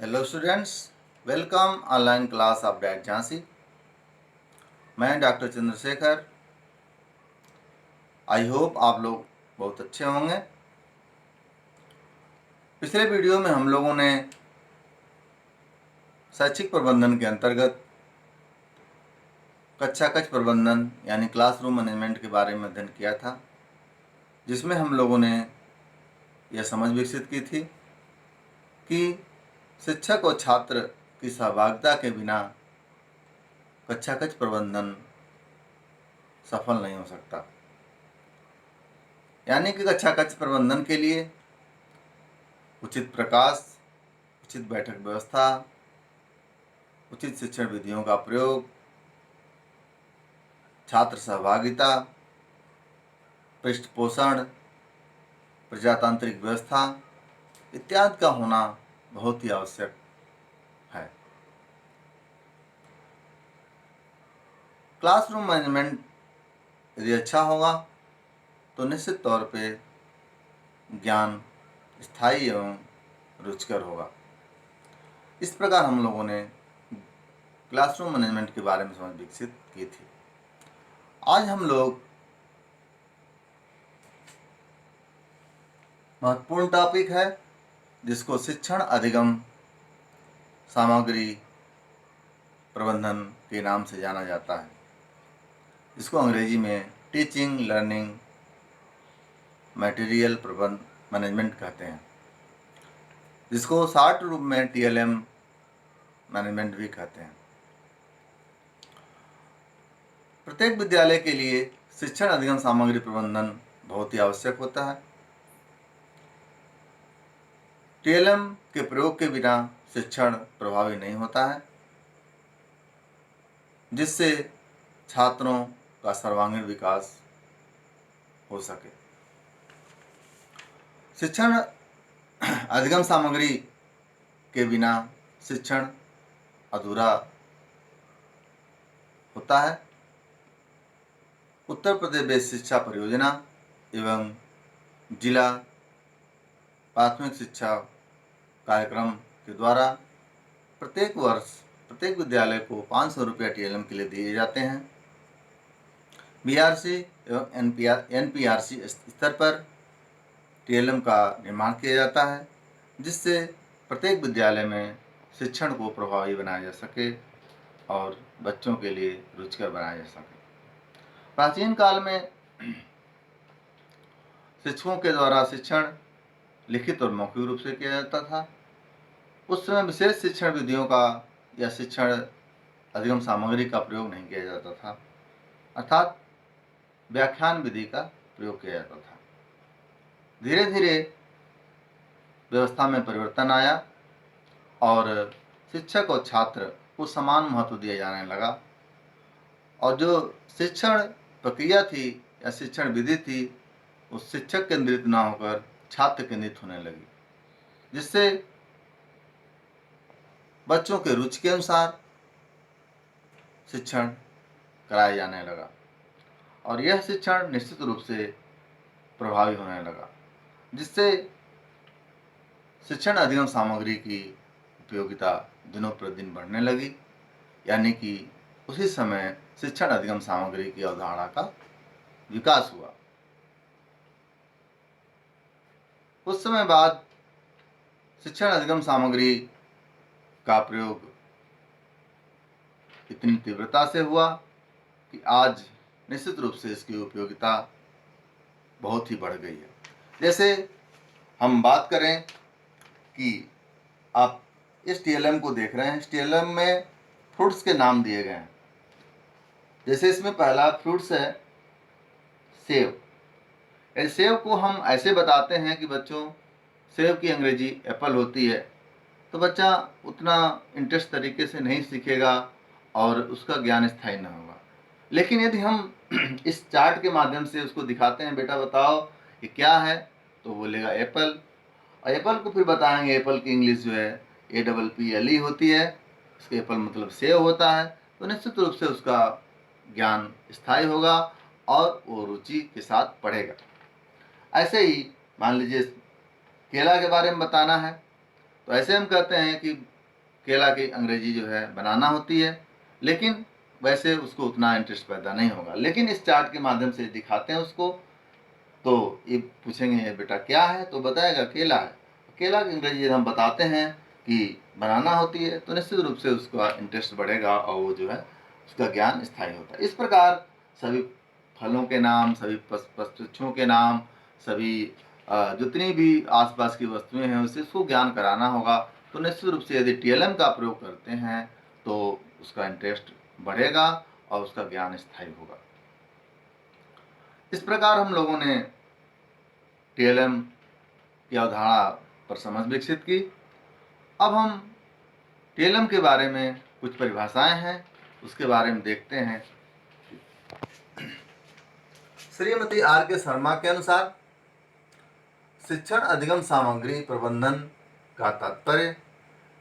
Hello students, welcome online class of that Jhansi. मैं doctor Chandrashekhar. I hope आप लोग बहुत अच्छे होंगे। पिछले वीडियो में हम लोगों ने शैक्षिक प्रबंधन के अंतर्गत कक्षा कक्ष प्रबंधन यानी क्लासरूम मैनेजमेंट के बारे में अध्ययन किया था, जिसमें हम लोगों ने यह समझ विकसित की थी कि शिक्षक और छात्र की सहभागिता के बिना कक्षा कक्ष प्रबंधन सफल नहीं हो सकता। यानी कि कक्षा कक्ष प्रबंधन के लिए उचित प्रकाश, उचित बैठक व्यवस्था, उचित शिक्षण विधियों का प्रयोग, छात्र सहभागिता, पृष्ठपोषण, प्रजातांत्रिक व्यवस्था इत्यादि का होना बहुत ही आवश्यक है। क्लासरूम मैनेजमेंट यदि अच्छा होगा तो निश्चित तौर पे ज्ञान स्थायी एवं रुचिकर होगा। इस प्रकार हम लोगों ने क्लासरूम मैनेजमेंट के बारे में समझ विकसित की थी। आज हम लोग महत्वपूर्ण टॉपिक है जिसको शिक्षण अधिगम सामग्री प्रबंधन के नाम से जाना जाता है, जिसको अंग्रेजी में टीचिंग लर्निंग मटेरियल प्रबंध मैनेजमेंट कहते हैं, जिसको शॉर्ट रूप में टीएलएम मैनेजमेंट भी कहते हैं। प्रत्येक विद्यालय के लिए शिक्षण अधिगम सामग्री प्रबंधन बहुत ही आवश्यक होता है। टीएलएम के प्रयोग के बिना शिक्षण प्रभावी नहीं होता है, जिससे छात्रों का सर्वांगीण विकास हो सके। शिक्षण अधिगम सामग्री के बिना शिक्षण अधूरा होता है। उत्तर प्रदेश बेसिक शिक्षा परियोजना एवं जिला प्राथमिक शिक्षा कार्यक्रम के द्वारा प्रत्येक वर्ष प्रत्येक विद्यालय को 500 रुपया टीएलएम के लिए दिए जाते हैं। बीआरसी एवं एनपीआरसी स्तर पर टीएलएम का निर्माण किया जाता है, जिससे प्रत्येक विद्यालय में शिक्षण को प्रभावी बनाया जा सके और बच्चों के लिए रुचिकर बनाया जा सके। प्राचीन काल में शिक्षकों के द्वारा शिक्षण लिखित और मौखिक रूप से किया जाता था। उस समय विशेष शिक्षण विधियों का या शिक्षण अधिगम सामग्री का प्रयोग नहीं किया जाता था, अर्थात व्याख्यान विधि का प्रयोग किया जाता था। धीरे धीरे व्यवस्था में परिवर्तन आया और शिक्षक और छात्र को समान महत्व दिया जाने लगा, और जो शिक्षण प्रक्रिया थी या शिक्षण विधि थी वो शिक्षक केंद्रित न होकर छात्र केंद्रित होने लगी, जिससे बच्चों के रुचि के अनुसार शिक्षण कराया जाने लगा और यह शिक्षण निश्चित रूप से प्रभावी होने लगा, जिससे शिक्षण अधिगम सामग्री की उपयोगिता दिनों प्रतिदिन बढ़ने लगी। यानी कि उसी समय शिक्षण अधिगम सामग्री की अवधारणा का विकास हुआ। कुछ समय बाद शिक्षण अधिगम सामग्री का प्रयोग इतनी तीव्रता से हुआ कि आज निश्चित रूप से इसकी उपयोगिता बहुत ही बढ़ गई है। जैसे हम बात करें कि आप इस टीएलएम को देख रहे हैं, इस टीएलएम में फ्रूट्स के नाम दिए गए हैं। जैसे इसमें पहला फ्रूट्स है सेब। इस सेब को हम ऐसे बताते हैं कि बच्चों, सेब की अंग्रेजी एप्पल होती है, तो बच्चा उतना इंटरेस्ट तरीके से नहीं सीखेगा और उसका ज्ञान स्थायी न होगा। लेकिन यदि हम इस चार्ट के माध्यम से उसको दिखाते हैं, बेटा बताओ ये क्या है, तो बोलेगा एप्पल। और एप्पल को फिर बताएंगे, एप्पल की इंग्लिश जो है APPLE होती है, इसका एप्पल मतलब सेब होता है, तो निश्चित रूप से उसका ज्ञान स्थायी होगा और वो रुचि के साथ पढ़ेगा। ऐसे ही मान लीजिए केला के बारे में बताना है, तो ऐसे हम कहते हैं कि केला की अंग्रेजी जो है बनाना होती है, लेकिन वैसे उसको उतना इंटरेस्ट पैदा नहीं होगा। लेकिन इस चार्ट के माध्यम से दिखाते हैं उसको, तो ये पूछेंगे बेटा क्या है, तो बताएगा केला है। केला की अंग्रेजी हम बताते हैं कि बनाना होती है, तो निश्चित रूप से उसका इंटरेस्ट बढ़ेगा और वो जो है उसका ज्ञान स्थायी होता है। इस प्रकार सभी फलों के नाम, सभी पशुओं के नाम, सभी जितनी भी आसपास की वस्तुएं हैं उसे उसको ज्ञान कराना होगा। तो निश्चित रूप से यदि टीएलएम का प्रयोग करते हैं तो उसका इंटरेस्ट बढ़ेगा और उसका ज्ञान स्थायी होगा। इस प्रकार हम लोगों ने टीएलएम की अवधारणा पर समझ विकसित की। अब हम टीएलएम के बारे में कुछ परिभाषाएं हैं, उसके बारे में देखते हैं। श्रीमती आर के शर्मा के अनुसार शिक्षण अधिगम सामग्री प्रबंधन का तात्पर्य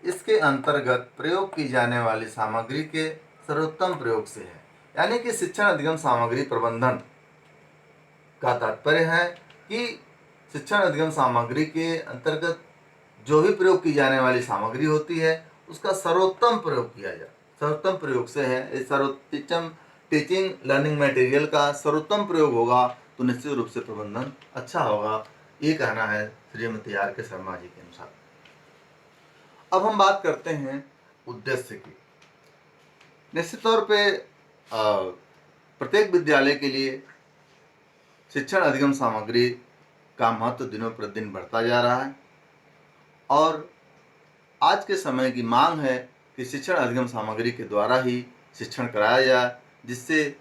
इसके अंतर्गत प्रयोग की जाने वाली सामग्री के सर्वोत्तम प्रयोग से है। यानी कि शिक्षण अधिगम सामग्री प्रबंधन का तात्पर्य है कि शिक्षण अधिगम सामग्री के अंतर्गत जो भी प्रयोग की जाने वाली सामग्री होती है उसका सर्वोत्तम प्रयोग किया जाए। सर्वोत्तम प्रयोग से है, सर्वोत्तम टीचिंग लर्निंग मटेरियल का सर्वोत्तम प्रयोग होगा तो निश्चित रूप से प्रबंधन अच्छा होगा, ये कहना है श्रीमती आर के शर्मा जी के अनुसार। अब हम बात करते हैं उद्देश्य की। निश्चित तौर पे प्रत्येक विद्यालय के लिए शिक्षण अधिगम सामग्री का महत्व दिनों प्रतिदिन बढ़ता जा रहा है और आज के समय की मांग है कि शिक्षण अधिगम सामग्री के द्वारा ही शिक्षण कराया जाए, जिससे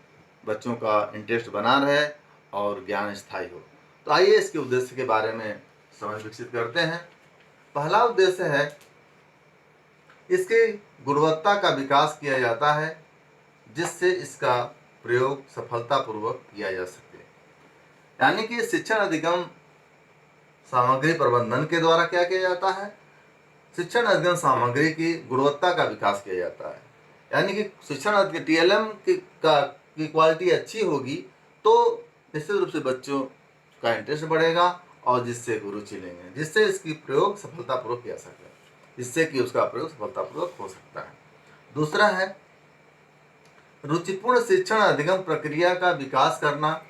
बच्चों का इंटरेस्ट बना रहे और ज्ञान स्थायी हो। तो आइए इसके उद्देश्य के बारे में समझ विकसित करते हैं। पहला उद्देश्य है इसकी गुणवत्ता का विकास किया जाता है, जिससे इसका प्रयोग सफलतापूर्वक किया जा सके। यानी कि शिक्षण अधिगम सामग्री प्रबंधन के द्वारा क्या किया जाता है, शिक्षण अधिगम सामग्री की गुणवत्ता का विकास किया जाता है। यानी कि शिक्षण टीएलएम की क्वालिटी अच्छी होगी तो निश्चित रूप से बच्चों का इंटरेस्ट बढ़ेगा और जिससे रुचि लेंगे, जिससे इसकी प्रयोग सफलतापूर्वक किया सके, जिससे कि उसका प्रयोग सफलतापूर्वक हो सकता है। दूसरा है रुचिपूर्ण शिक्षण अधिगम प्रक्रिया का विकास करना,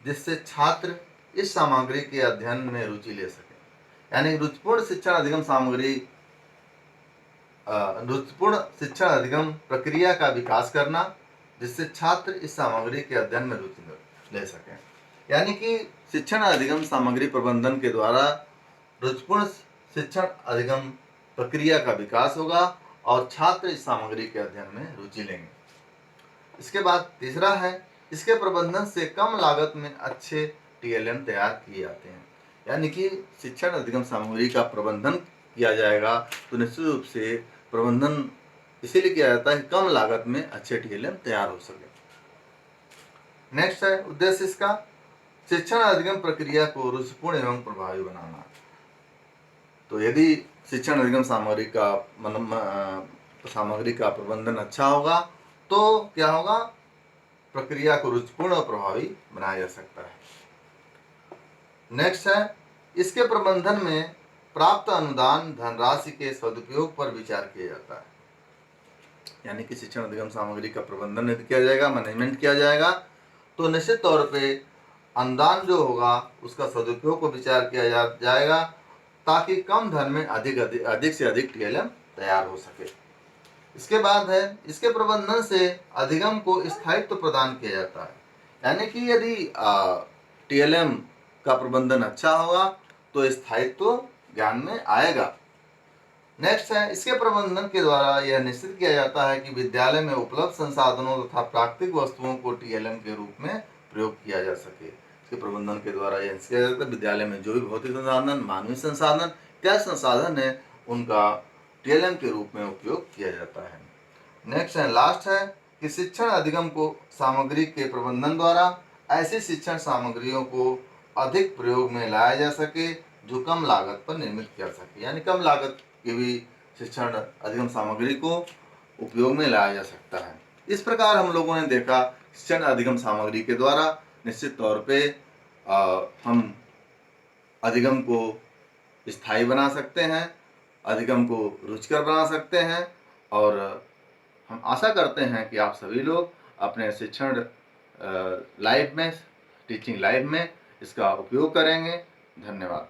जिससे छात्र इस सामग्री के अध्ययन में रुचि ले सके। यानी रुचिपूर्ण शिक्षण अधिगम सामग्री रुचिपूर्ण शिक्षण अधिगम प्रक्रिया का विकास करना, जिससे छात्र इस सामग्री के अध्ययन में रुचि ले सकें। यानी कि शिक्षण अधिगम सामग्री प्रबंधन के द्वारा रुचिपूर्ण शिक्षण अधिगम प्रक्रिया का विकास होगा और छात्र इस सामग्री के अध्ययन में रुचि लेंगे। इसके बाद तीसरा है इसके प्रबंधन से कम लागत में अच्छे टीएलएम तैयार किए जाते हैं। यानी कि शिक्षण अधिगम सामग्री का प्रबंधन किया जाएगा तो निश्चित रूप से प्रबंधन इसीलिए किया जाता है कम लागत में अच्छे टीएलएम तैयार हो सके। नेक्स्ट है उद्देश्य इसका शिक्षण अधिगम प्रक्रिया को रुचिपूर्ण एवं प्रभावी बनाना। तो यदि शिक्षण अधिगम सामग्री का प्रबंधन अच्छा होगा तो क्या होगा, प्रक्रिया को रुचिपूर्ण और प्रभावी बनाया जा सकता है। नेक्स्ट है इसके प्रबंधन में प्राप्त अनुदान धनराशि के सदुपयोग पर विचार किया जाता है। यानी कि शिक्षण अधिगम सामग्री का प्रबंधन यदि किया जाएगा, मैनेजमेंट किया जाएगा तो निश्चित तौर पे अनुदान जो होगा उसका सदुपयोग को विचार किया जाएगा ताकि कम धन में अधिक से अधिक टीएलएम तैयार हो सके। इसके बाद है इसके प्रबंधन से अधिगम को स्थायित्व प्रदान किया जाता है। यानी कि यदि टीएलएम का प्रबंधन अच्छा होगा तो स्थायित्व ज्ञान में आएगा। नेक्स्ट है इसके प्रबंधन के द्वारा यह निश्चित किया जाता है कि विद्यालय में उपलब्ध संसाधनों तथा प्राकृतिक वस्तुओं को टीएलएम के रूप में प्रयोग किया जा सके। इसके प्रबंधन के द्वारा यह किया जाता है विद्यालय में जो भी भौतिक संसाधन, मानवीय संसाधन, क्या संसाधन है उनका टीएलएम के रूप में उपयोग किया जाता है। नेक्स्ट है लास्ट है कि शिक्षण अधिगम को सामग्री के प्रबंधन द्वारा ऐसी शिक्षण सामग्रियों को अधिक प्रयोग में लाया जा सके जो कम लागत पर निर्मित किया सके। यानी कम लागत की भी शिक्षण अधिगम सामग्री को उपयोग में लाया जा सकता है। इस प्रकार हम लोगों ने देखा शिक्षण अधिगम सामग्री के द्वारा निश्चित तौर पे हम अधिगम को स्थायी बना सकते हैं अधिगम को रुचिकर बना सकते हैं। और हम आशा करते हैं कि आप सभी लोग अपने शिक्षण लाइफ में, टीचिंग लाइफ में इसका उपयोग करेंगे। धन्यवाद।